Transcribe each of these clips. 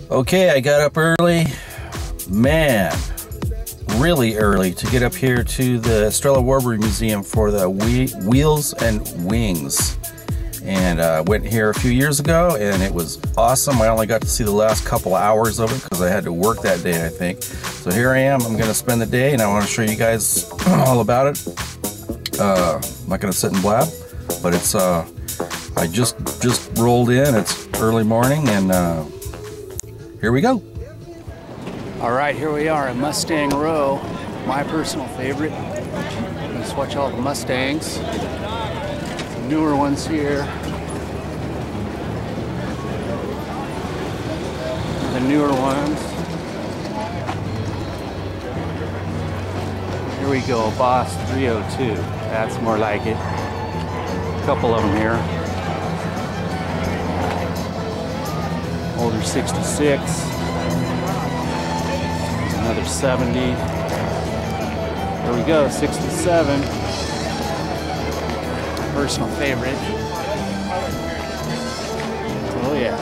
Okay, I got up early, man, really early, to get up here to the Estrella Warbird Museum for the Wheels and Wings. And went here a few years ago, and it was awesome. I only got to see the last couple hours of it because I had to work that day, I think. So here I am. I'm going to spend the day, and I want to show you guys all about it. I'm not going to sit and blab, but it's I just rolled in. It's early morning, and here we go. All right, here we are at Mustang Row, my personal favorite. Let's watch all the Mustangs. Some newer ones here. The newer ones. Here we go, Boss 302. That's more like it. A couple of them here. Older 66. Another 70. Here we go, 67. Personal favorite. Oh yeah.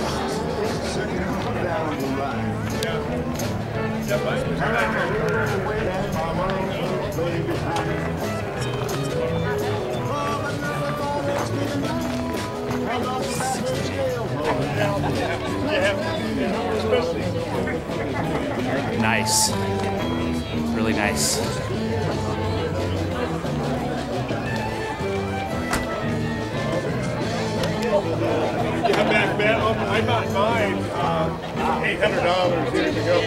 Nice. Really nice. I bought mine $800 years ago,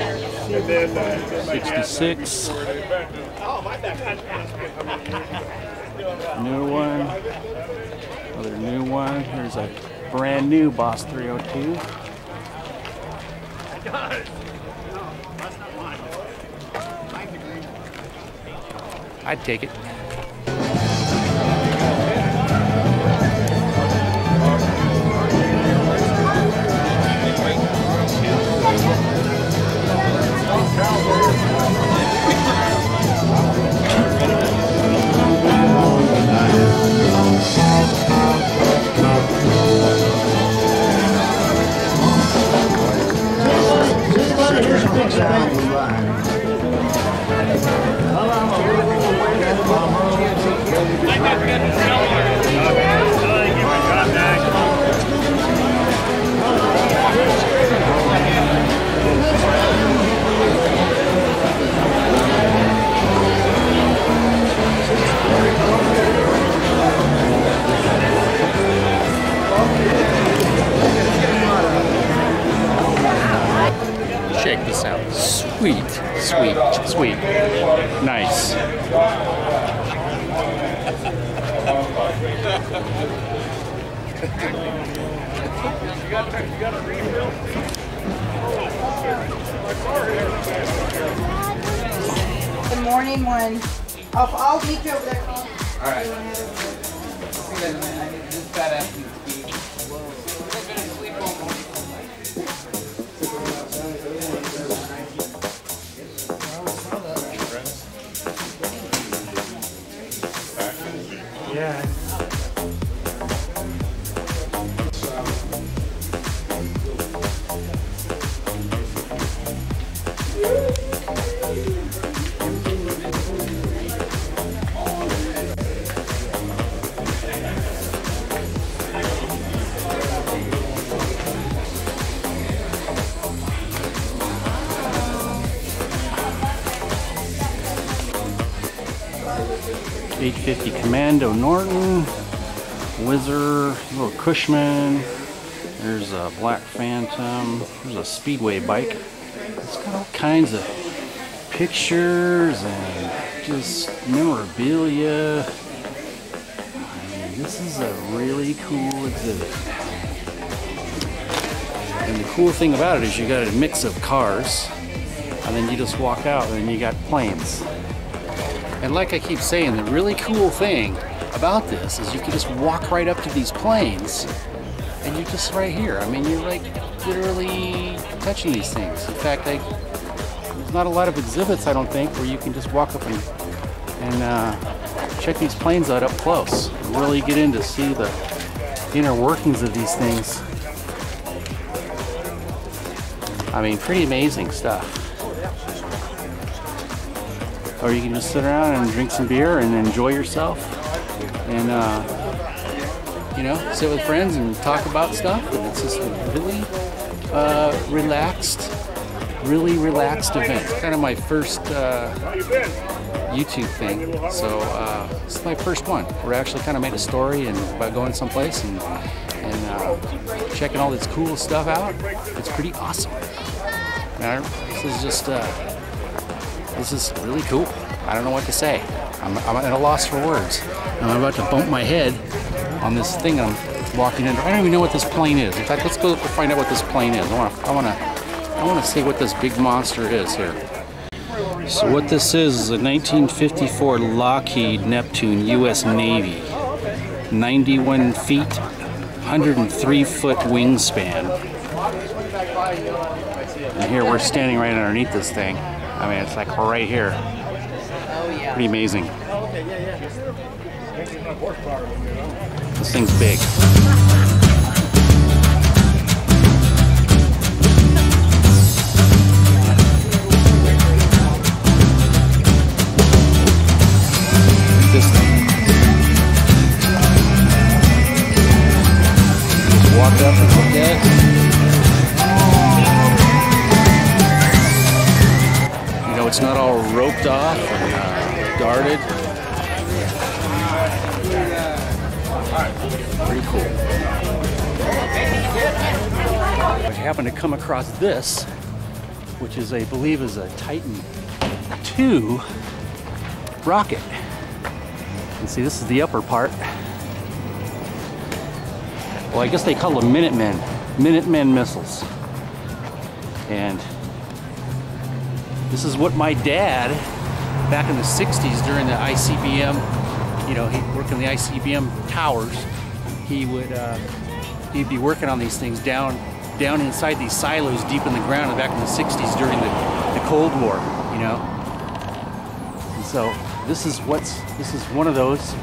and then 66. New one. Another new one. Here's a brand new Boss 302. I'd take it. Check this out. Sweet, sweet, sweet. Nice. The morning one. I'll meet you over there. All right. Just gotta ask you. yeah. .850 Commando Norton, Whizzer, little Cushman. There's a Black Phantom. There's a Speedway bike. It's got all kinds of pictures and just memorabilia. I mean, this is a really cool exhibit. And the cool thing about it is you got a mix of cars, and then you just walk out and then you got planes. And like I keep saying, the really cool thing about this is you can just walk right up to these planes and you're just right here. I mean, you're like literally touching these things. In fact, there's not a lot of exhibits, I don't think, where you can just walk up and check these planes out up close and really get in to see the inner workings of these things. I mean, pretty amazing stuff. Or you can just sit around and drink some beer and enjoy yourself, and you know, sit with friends and talk about stuff. And it's just a really really relaxed event. Kind of my first YouTube thing, so this is my first one. We actually kind of made a story and about going someplace and checking all this cool stuff out. It's pretty awesome. Now, this is just this is really cool. I don't know what to say. I'm at a loss for words. I'm about to bump my head on this thing I'm walking under. I don't even know what this plane is. In fact, let's go find out what this plane is. I want to see what this big monster is here. So what this is a 1954 Lockheed Neptune U.S. Navy. 91 feet, 103 foot wingspan. And here we're standing right underneath this thing. I mean, it's like right here. Pretty amazing. This thing's big. This thing. Just walk up and look at it. You know, it's not all roped off and guarded. Pretty cool. I happened to come across this, which is, I believe, is a Titan II rocket. And see, this is the upper part. Well, I guess they call them Minutemen missiles. And this is what my dad, back in the 60s during the ICBM, you know, he'd work in the ICBM towers. He'd be working on these things down inside these silos deep in the ground back in the 60s during the Cold War, you know. And so this is one of those.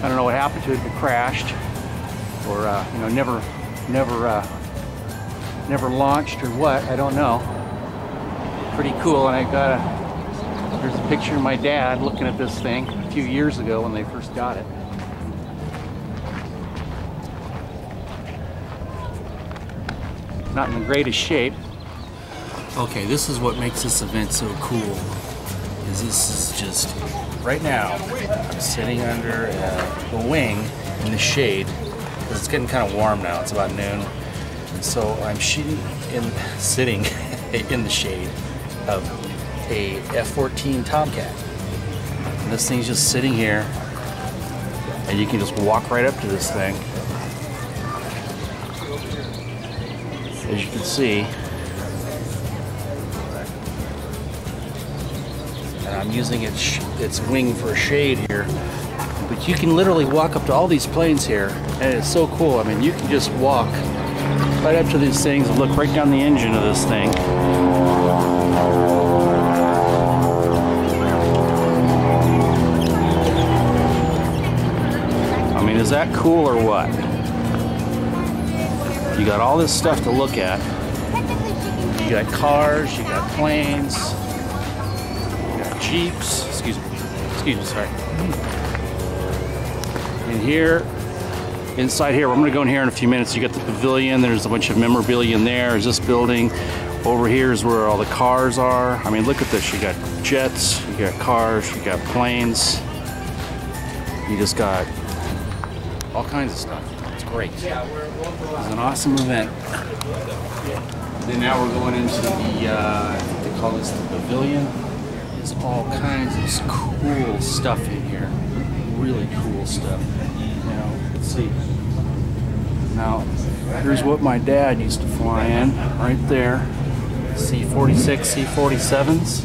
I don't know what happened to it. It crashed, or you know, never launched, or what. I don't know. Pretty cool. And there's a picture of my dad looking at this thing a few years ago when they first got it. Not in the greatest shape. Okay, this is what makes this event so cool. Is this is just right now. I'm sitting under a wing in the shade because it's getting kind of warm now. It's about noon, and so I'm sitting in the shade of a F-14 Tomcat. And this thing's just sitting here, and you can just walk right up to this thing. As you can see, and I'm using its wing for a shade here, but you can literally walk up to all these planes here, and it's so cool. I mean, you can just walk right up to these things and look right down the engine of this thing. I mean, is that cool or what? You got all this stuff to look at. You got cars, you got planes, you got Jeeps, excuse me, sorry. And here, inside here, I'm gonna go in here in a few minutes. You got the pavilion, there's a bunch of memorabilia in there. There's this building. Over here is where all the cars are. I mean, look at this. You got jets, you got cars, you got planes. You just got all kinds of stuff. It's great. It's an awesome event. Then now we're going into the, they call this the pavilion. There's all kinds of cool stuff in here. Really cool stuff. Now, let's see. Now, here's what my dad used to fly in, right there. C-46, C-47s.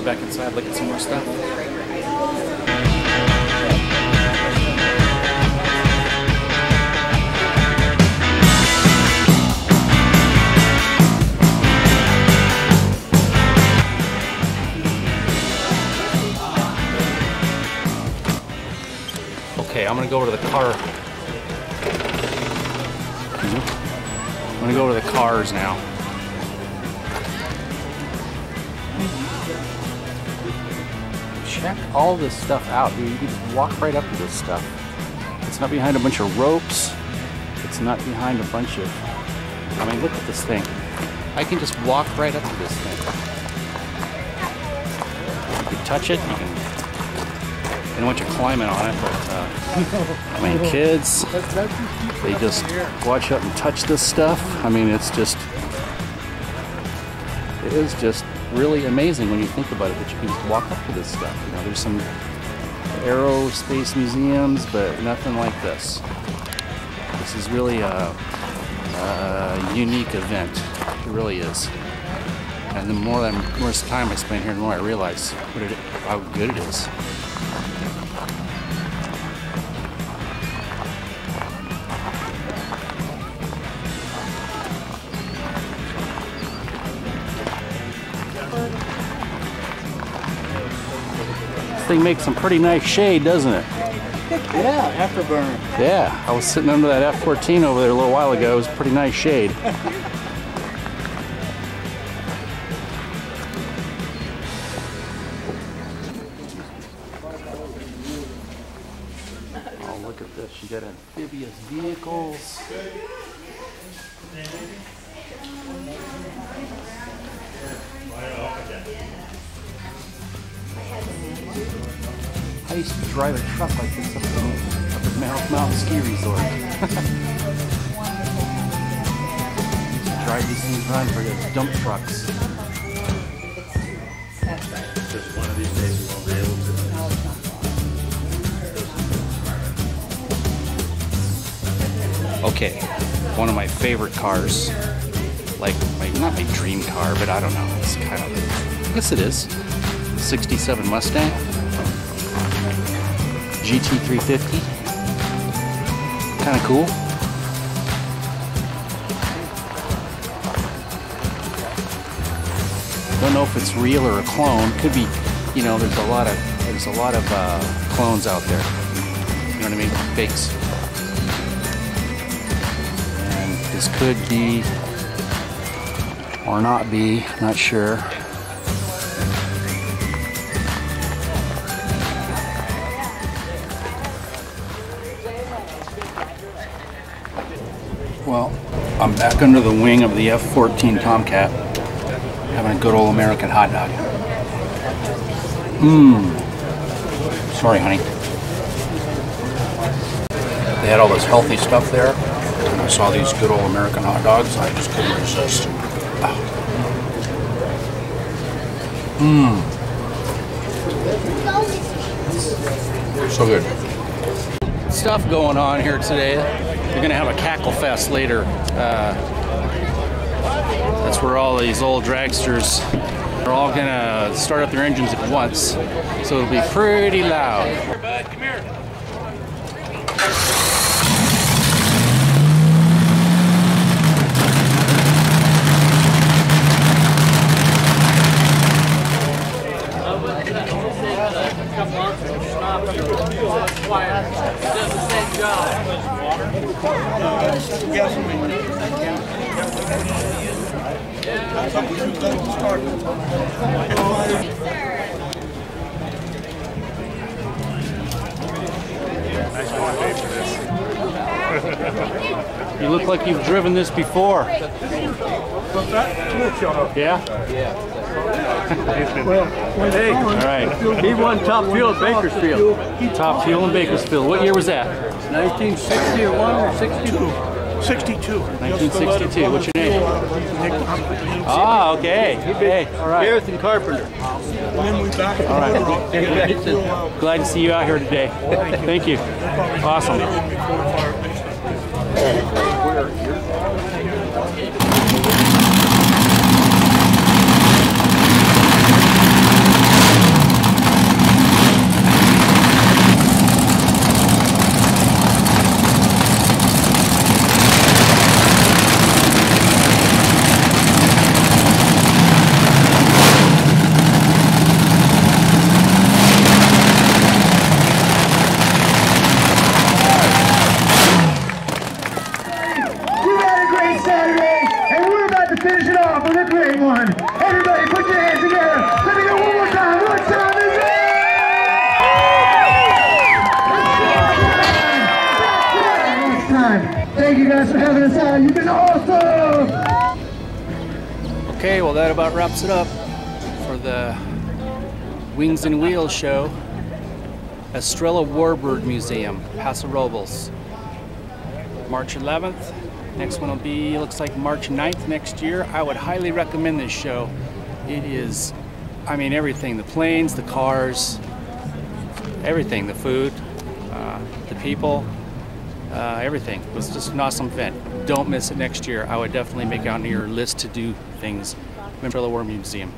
back inside, look at some more stuff. Okay, I'm gonna go over to the car. I'm gonna go to the cars now. Check all this stuff out, dude. You can just walk right up to this stuff. It's not behind a bunch of ropes. It's not behind a bunch of... I mean, look at this thing. I can just walk right up to this thing. You can touch it. You can... I don't want you climbing on it, but I mean, kids, they just watch up and touch this stuff. I mean, it is just really amazing when you think about it, that you can just walk up to this stuff. You know, there's some aerospace museums, but nothing like this. This is really a unique event. It really is. And the more time I spend here, the more I realize how good it is. This thing makes some pretty nice shade, doesn't it? Yeah, afterburner. Yeah, I was sitting under that F-14 over there a little while ago. It was pretty nice shade. Oh, look at this. You got amphibious vehicles. I used to drive a truck like this up at Mountain Ski Resort. Drive these things around for the dump trucks. Just one of these days we won't be able to. Okay, one of my favorite cars. Like, not my dream car, but I don't know. It's kind of, I guess it is. 67 Mustang. GT350. Kind of cool. Don't know if it's real or a clone. Could be, you know, there's a lot of clones out there. You know what I mean? Fakes. And this could be or not be, not sure. Well, I'm back under the wing of the F-14 Tomcat, having a good old American hot dog. Sorry, honey. They had all this healthy stuff there, and I saw these good old American hot dogs, and I just couldn't resist. So good. Stuff going on here today. They're gonna have a cackle fest later. That's where all these old dragsters are all gonna start up their engines at once. So it'll be pretty loud. Here, bud, come here. You look like you've driven this before. Yeah? Hey, all right. he won top fuel at Bakersfield. Top fuel in Bakersfield. What year was that? 1961 or 62? 62. 1962. What's your name? Ah, okay. Hey, all right. Garrison Carpenter. All right. Glad to see you out here today. Thank you. Awesome. you guys for having us out. You've been awesome! Okay, well that about wraps it up for the Wings and Wheels show. Estrella Warbird Museum, Paso Robles. March 11th. Next one will be, looks like March 9th next year. I would highly recommend this show. It is, I mean, everything. The planes, the cars, everything. The food, the people, everything. It was just an awesome event. Don't miss it next year. I would definitely make it on your list to do things. Estrella Warbird Museum.